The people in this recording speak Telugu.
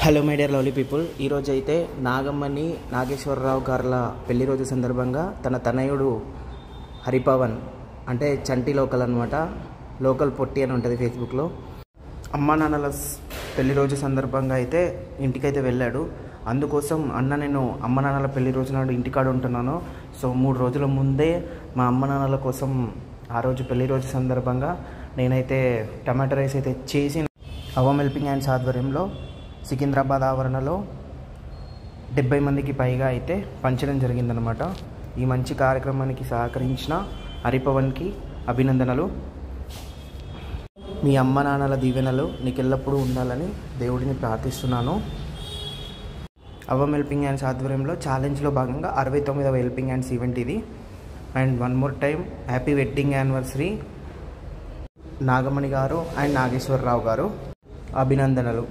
Hello my dear lovely people. ఈరోజు అయితే నాగమ్మని నాగేశ్వరరావు గారుల పెళ్లి రోజు సందర్భంగా తన తనయుడు హరిపవన్ అంటే చంటి లోకల్ అనమాట, లోకల్ పొట్టి అని ఉంటుంది ఫేస్బుక్లో, అమ్మా నాన్నల పెళ్లి రోజు సందర్భంగా అయితే ఇంటికైతే వెళ్ళాడు. అందుకోసం నేను అమ్మ నాన్నల పెళ్లి రోజు నాడు ఇంటికాడ ఉంటున్నాను. సో 3 రోజుల ముందే మా అమ్మ నాన్నల కోసం ఆ రోజు పెళ్లి రోజు సందర్భంగా నేనైతే టమాటో రైస్ అయితే చేసి అవమ్ హెల్పింగ్ హ్యాండ్స్ ఆధ్వర్యంలో సికింద్రాబాద్ ఆవరణలో 70 మందికి పైగా అయితే పంచడం జరిగిందనమాట. ఈ మంచి కార్యక్రమానికి సహకరించిన హరిపవన్కి అభినందనలు. మీ అమ్మ నాన్నల దీవెనలు నీకు ఎల్లప్పుడూ ఉండాలని దేవుడిని ప్రార్థిస్తున్నాను. అవమ్ హెల్పింగ్ హ్యాండ్స్ ఆధ్వర్యంలో ఛాలెంజ్లో భాగంగా 69వ హెల్పింగ్ హ్యాండ్స్ ఈవెంట్ ఇది. And one more time happy wedding anniversary Nagamani గారు అండ్ నాగేశ్వరరావు గారు. అభినందనలు.